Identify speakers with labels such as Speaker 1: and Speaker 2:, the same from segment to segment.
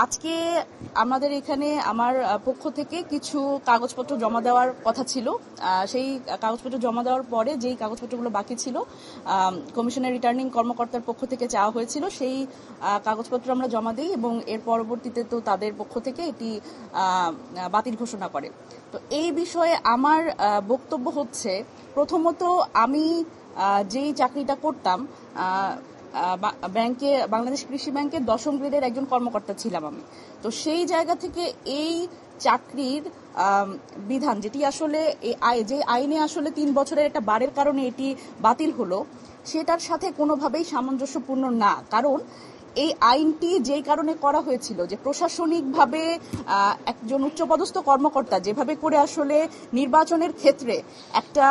Speaker 1: আজকে আমাদের এখানে আমার পক্ষ থেকে কিছু কাগজপত্র জমা দেওয়ার কথা ছিল। সেই কাগজপত্র জমা দেওয়ার পরে যেই কাগজপত্রগুলো বাকি ছিল কমিশনের রিটার্নিং কর্মকর্তার পক্ষ থেকে চাওয়া হয়েছিল, সেই কাগজপত্র আমরা জমা দিই এবং এর পরবর্তীতে তো তাদের পক্ষ থেকে এটি বাতিল ঘোষণা করে। তো এই বিষয়ে আমার বক্তব্য হচ্ছে, প্রথমত আমি যেই চাকরিটা করতাম ব্যাংকে, বাংলাদেশ কৃষি ব্যাংকের 10ম গ্রেডের একজন কর্মকর্তা ছিলাম আমি। তো সেই জায়গা থেকে এই চাকরির বিধান, যেটি আসলে যে আইনে আসলে 3 বছরের একটা বারের কারণে এটি বাতিল হলো, সেটার সাথে কোনোভাবেই সামঞ্জস্যপূর্ণ না। কারণ এই আইনটি যেই কারণে করা হয়েছিল যে প্রশাসনিকভাবে একজন উচ্চপদস্থ কর্মকর্তা যেভাবে করে আসলে নির্বাচনের ক্ষেত্রে একটা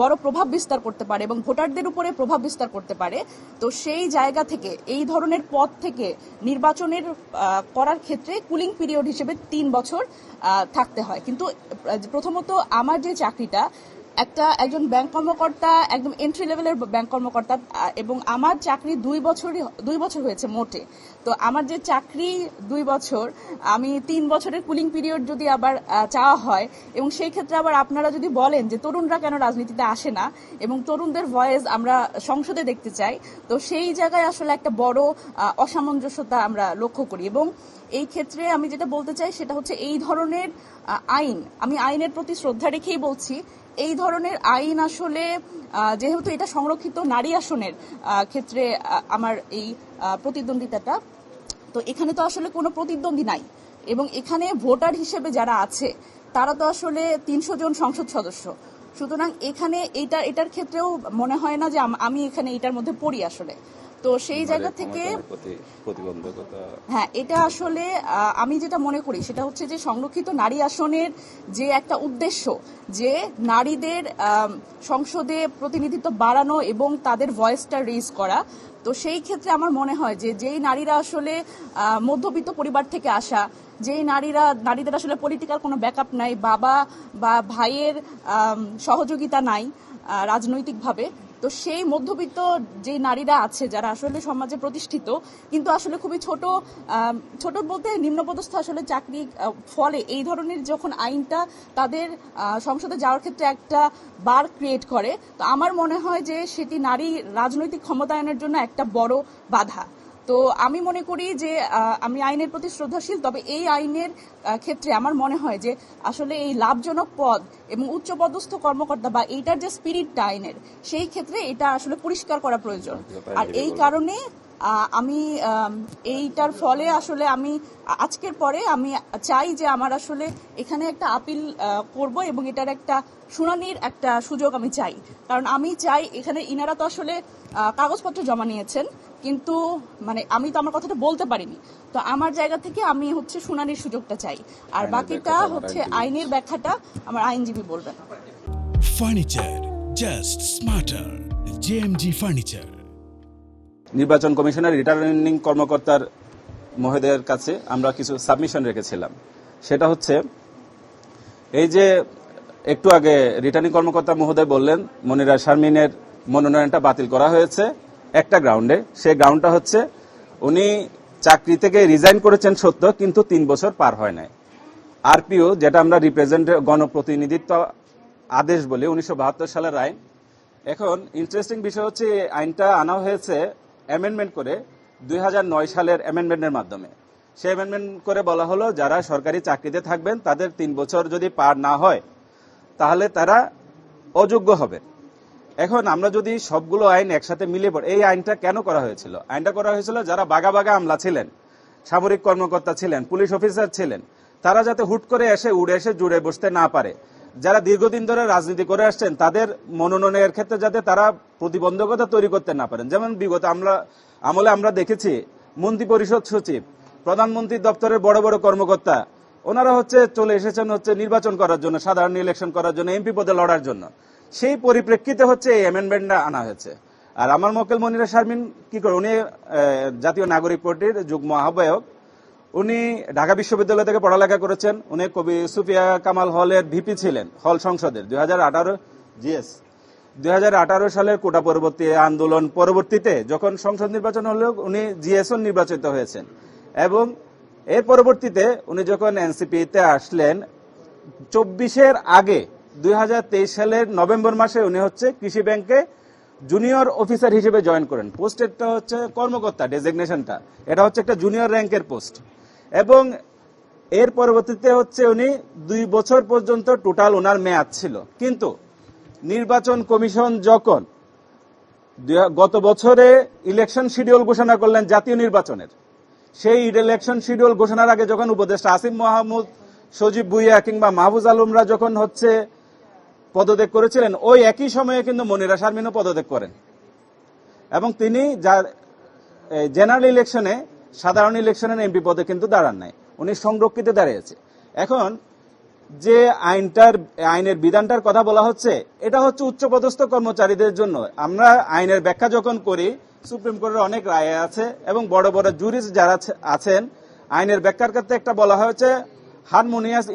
Speaker 1: বড় প্রভাব বিস্তার করতে পারে এবং ভোটারদের উপরে প্রভাব বিস্তার করতে পারে, তো সেই জায়গা থেকে এই ধরনের পদ থেকে নির্বাচনের করার ক্ষেত্রে কুলিং পিরিয়ড হিসেবে 3 বছর থাকতে হয়। কিন্তু প্রথমত আমার যে চাকরিটা, একজন ব্যাংক কর্মকর্তা, একদম এন্ট্রি লেভেলের ব্যাংক কর্মকর্তা, এবং আমার চাকরি 2 বছর হয়েছে মোটে। তো আমার যে চাকরি 2 বছর, আমি 3 বছরের কুলিং পিরিয়ড যদি আবার চাওয়া হয়, এবং সেই ক্ষেত্রে আবার আপনারা যদি বলেন যে তরুণরা কেন রাজনীতিতে আসে না এবং তরুণদের ভয়েস আমরা সংসদে দেখতে চাই, তো সেই জায়গায় আসলে একটা বড় অসামঞ্জস্যতা আমরা লক্ষ্য করি। এবং এই ক্ষেত্রে আমি যেটা বলতে চাই সেটা হচ্ছে, এই ধরনের আইন, আমি আইনের প্রতি শ্রদ্ধা রেখেই বলছি, এই ধরনের আইন আসলে যেহেতু এটা সংরক্ষিত নারী আসনের ক্ষেত্রে আমার এই প্রতিদ্বন্দ্বিতাটা, তো এখানে তো আসলে কোনো প্রতিদ্বন্দ্বী নাই এবং এখানে ভোটার হিসেবে যারা আছে তারা তো আসলে 300 জন সংসদ সদস্য। সুতরাং এখানে এটার ক্ষেত্রেও মনে হয় না যে আমি এখানে এটার মধ্যে পড়ি আসলে। তো সেই জায়গা থেকে হ্যাঁ, এটা আসলে আমি যেটা মনে করি সেটা হচ্ছে যে সংরক্ষিত নারী আসনের যে একটা উদ্দেশ্য, যে নারীদের সংসদে প্রতিনিধিত্ব বাড়ানো এবং তাদের ভয়েসটা রেজ করা, তো সেই ক্ষেত্রে আমার মনে হয় যে যেই নারীরা আসলে মধ্যবিত্ত পরিবার থেকে আসা, যেই নারীদের আসলে পলিটিক্যাল কোনো ব্যাকআপ নাই, বাবা বা ভাইয়ের সহযোগিতা নাই রাজনৈতিকভাবে, তো সেই মধ্যবিত্ত যে নারীরা আছে যারা আসলে সমাজে প্রতিষ্ঠিত কিন্তু আসলে খুবই ছোট বলতে নিম্নপদস্থ আসলে চাকরি, ফলে এই ধরনের যখন আইনটা তাদের সংসদে যাওয়ার ক্ষেত্রে একটা বার ক্রিয়েট করে, তো আমার মনে হয় যে সেটি নারী রাজনৈতিক ক্ষমতায়নের জন্য একটা বড় বাধা। তো আমি মনে করি যে আমি আইনের প্রতি শ্রদ্ধাশীল, তবে এই আইনের ক্ষেত্রে আমার মনে হয় যে আসলে এই লাভজনক পদ এবং উচ্চপদস্থ কর্মকর্তা বা এইটার যে স্পিরিটটা আইনের, সেই ক্ষেত্রে এটা আসলে পরিষ্কার করা প্রয়োজন। আর এই কারণে আমি এইটার ফলে আসলে আমি আজকের পরে আমি চাই যে আমার আসলে এখানে একটা আপিল করব এবং এটার একটা শুনানির একটা সুযোগ আমি চাই। কারণ আমি চাই, এখানে ইনারা তো আসলে কাগজপত্র জমা নিয়েছেন, কিন্তু মানে আমি তো আমার কথাটা বলতে পারিনি, তো আমার জায়গা থেকে আমি হচ্ছে শুনানির সুযোগটা চাই, আর বাকিটা হচ্ছে আইনের ব্যাখ্যাটা আমার আইনজীবী বলবেন।
Speaker 2: Furniture just smarter, JMG furniture.
Speaker 3: নির্বাচন কমিশনের রিটার্নিং কর্মকর্তার মহোদয়ের কাছে আমরা কিছু সাবমিশন রেখেছিলাম। সেটা হচ্ছে, এই যে একটু আগে রিটার্নিং কর্মকর্তা মহোদয় বললেন মনিরা শারমিনের মনোনয়নটা বাতিল করা হয়েছে একটা গ্রাউন্ডে। সেই গ্রাউন্ডটা হচ্ছে, উনি চাকরি থেকে রিজাইন করেছেন সত্য, কিন্তু 3 বছর পার হয় নাই। আরপিও, যেটা আমরা গণপ্রতিনিধিত্ব আদেশ বলি, 1972 সালের আইন। এখন ইন্টারেস্টিং বিষয় হচ্ছে, এই আইনটা আনা হয়েছে অ্যামেন্ডমেন্ট করে 2009 সালের অ্যামেন্ডমেন্টের মাধ্যমে। সেই অ্যামেন্ডমেন্ট করে বলা হলো, যারা সরকারি চাকরিতে থাকবেন তাদের 3 বছর যদি পার না হয় তাহলে তারা অযোগ্য হবে। এখন আমরা যদি সবগুলো আইন একসাথে মিলিয়ে পড়ি, এই আইনটা কেন করা হয়েছিল? আইনটা করা হয়েছিল যারা বাগা আমলা ছিলেন, সামরিক কর্মকর্তা ছিলেন, পুলিশ অফিসার ছিলেন, তারা যাতে হুট করে উড়ে এসে জুড়ে বসতে না পারে। যারা দীর্ঘদিন ধরে রাজনীতি করে আসছেন তাদের মনোনয়নের ক্ষেত্রে যাতে তারা প্রতিবন্ধকতা তৈরি করতে না পারেন। যেমন বিগত আমলে আমরা দেখেছি মন্ত্রী পরিষদ সচিব, প্রধানমন্ত্রী দপ্তরের বড় বড় কর্মকর্তা, ওনারা চলে এসেছেন নির্বাচন করার জন্য, সাধারণ ইলেকশন করার জন্য, এমপি পদে লড়ার জন্য। সেই পরিপ্রেক্ষিতে এই অ্যামেন্ডমেন্টটা আনা হয়েছে। আর আমার মক্কেল মনিরা শারমিন কি করে, উনি জাতীয় নাগরিক পার্টির যুগ্ম আহ্বায়ক, উনি ঢাকা বিশ্ববিদ্যালয় থেকে পড়ালেখা করেছেন। উনি কবি সুফিয়া কামাল হলের ভিপি ছিলেন, হল সংসদের 2018 সালের কোটা পরবর্তী আন্দোলন পরবর্তীতে যখন সংসদ নির্বাচন হলো, উনি জিএসও নির্বাচিত হয়েছেন এবং এর পরবর্তীতে উনি যখন এনসিপিতে আসলেন 24-এর আগে 2023 সালের নভেম্বর মাসে উনি হচ্ছে কৃষি ব্যাংকে জুনিয়র অফিসার হিসেবে জয়েন করেন। পোস্টেরটা হচ্ছে কর্মকর্তা, ডেজিগনেশনটা এটা হচ্ছে একটা জুনিয়র র্যাঙ্কের পোস্ট। এবং এর পরবর্তীতে হচ্ছে উনি 2 বছর পর্যন্ত টোটাল ওনার মেয়াদ ছিল। কিন্তু নির্বাচন কমিশন যখন গত বছরে ইলেকশন শিডিউল ঘোষণা করলেন জাতীয় নির্বাচনের, সেই ইলেকশন শিডিউল ঘোষণার আগে যখন উপদেষ্টা আসিফ মাহমুদ, সজীব ভুইয়া কিংবা মাহফুজ আলমরা যখন হচ্ছে পদত্যাগ করেছিলেন, ওই একই সময়ে কিন্তু মনিরা শারমিনও পদত্যাগ করেন এবং তিনি জেনারেল ইলেকশনে, সাধারণ ইলেকশনের এমপি পদে কিন্তু দাঁড়ান নাই, উনি সংরক্ষিত দাঁড়িয়েছে। এখন যে আইনের বিধানটার কথা বলা হচ্ছে, এটা হচ্ছে উচ্চপদস্থ কর্মচারীদের জন্য। আমরা আইনের ব্যাখ্যা যখন করি, সুপ্রিম কোর্টের অনেক রায় আছে এবং বড় বড় জুরিস্ট যারা আছেন, আইনের ব্যাখ্যার ক্ষেত্রে একটা বলা হয়েছে হারমোনিয়াস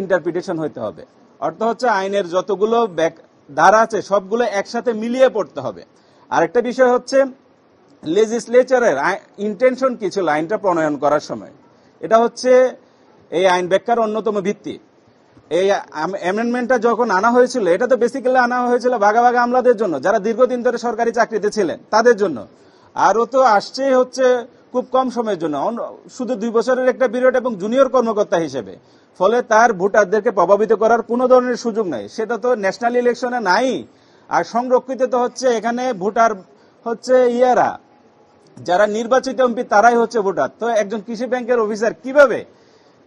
Speaker 3: ইন্টারপ্রিটেশন হইতে হবে। অর্থ হচ্ছে আইনের যতগুলো ধারা আছে সবগুলো একসাথে মিলিয়ে পড়তে হবে। আরেকটা বিষয় হচ্ছে লেজিসলেচারের ইন্টেনশন কি ছিল আইনটা প্রণয়ন করার সময়, এটা হচ্ছে এই আইন ব্যাখ্যার অন্যতম ভিত্তি। এই অ্যামেন্ডমেন্টটা যখন আনা হয়েছিল, এটা তো বেসিক্যালি আনা হয়েছিল ভাগাভাগি আমলাদের জন্য, যারা দীর্ঘদিন ধরে সরকারি চাকরিতে ছিলেন তাদের জন্য। আরও তো আসছেই হচ্ছে খুব কম সময়ের জন্য, শুধু 2 বছরের একটা পিরিয়ড এবং জুনিয়র কর্মকর্তা হিসেবে। ফলে তার ভোটারদেরকে প্রভাবিত করার কোনো ধরনের সুযোগ নাই, সেটা তো ন্যাশনাল ইলেকশনে নাই। আর সংরক্ষিত তো হচ্ছে এখানে ভোটার হচ্ছে যারা নির্বাচিত এমপি তারাই হচ্ছে ভোটার। তো একজন কৃষি ব্যাংকের অফিসার কিভাবে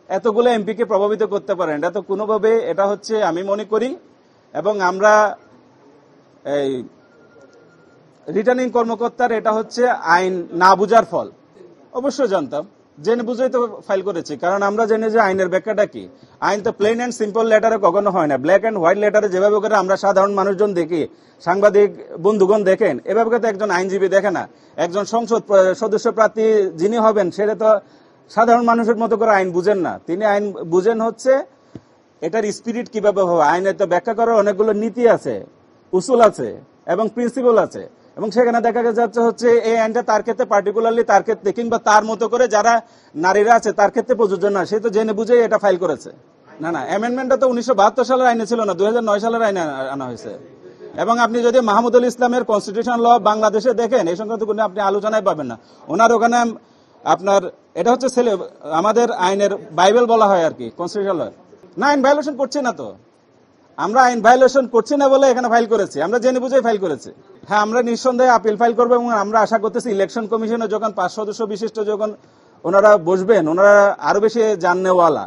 Speaker 3: এতগুলো এমপিকে প্রভাবিত করতে পারেন? এটা তো কোনোভাবে, এটা হচ্ছে আমি মনে করি, এবং আমরা এই রিটার্নিং কর্মকর্তার এটা হচ্ছে আইন না বুঝার ফল। অবশ্যই জানতাম, জেনে বুঝেই তো ফাইল করেছি, কারণ আমরা জেনে যে আইনের ব্যাখ্যাটা কি। আইন তো প্লেন অ্যান্ড সিম্পল লেটারে কখনো হয় না, ব্ল্যাক অ্যান্ড হোয়াইট লেটারে যেভাবে করে আমরা সাধারণ মানুষজন দেখি, সাংবাদিক বন্ধুগণ দেখেন, এভাবে তো একজন আইনজীবী দেখে না। একজন সংসদ সদস্য প্রার্থী যিনি হবেন, সেটা তো সাধারণ মানুষের মতো করে আইন বুঝেন না। তিনি আইন বুঝেন হচ্ছে এটার স্পিরিট কিভাবে হবে। আইনের তো ব্যাখ্যা করার অনেকগুলো নীতি আছে, উসুল আছে এবং প্রিন্সিপাল আছে, এবং সেখানে দেখা যাচ্ছে হচ্ছে এই আইনটা তার ক্ষেত্রে, পার্টিকুলারলি তার ক্ষেত্রে কিংবা তার মতো করে যারা নারীরা আছে তার ক্ষেত্রে প্রযোজ্য না। সে তো জেনে বুঝেই এটা ফাইল করেছে। না, অ্যামেন্ডমেন্টটা তো 1972 সালের আইনে ছিল না, 2009 সালের আইনে আনা হয়েছে। এবং আপনি যদি মাহমুদুল ইসলামের কনস্টিটিউশন ল বাংলাদেশে দেখেন, এই সংক্রান্ত কোনো আপনি আলোচনায় পাবেন না। ওনার ওখানে আপনার এটা হচ্ছে আমাদের আইনের বাইবেল বলা হয় আর কি, কনস্টিটিউশন ল। না, আইন ভায়োলেশন করছি না তো, আমরা আইন ভায়োলেশন করছি না বলে এখানে ফাইল করেছি, আমরা জেনে বুঝেই ফাইল করেছি। হ্যাঁ, আমরা নিঃসন্দেহে আপিল ফাইল করবো এবং আমরা আশা করতেছি ইলেকশন কমিশনে যখন 5 সদস্য বিশিষ্ট যখন ওনারা বসবেন, ওনারা আরো বেশি জাননেওয়ালা,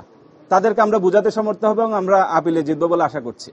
Speaker 3: তাদেরকে আমরা বুঝাতে সমর্থ হব এবং আমরা আপিলে জিতবো বলে আশা করছি।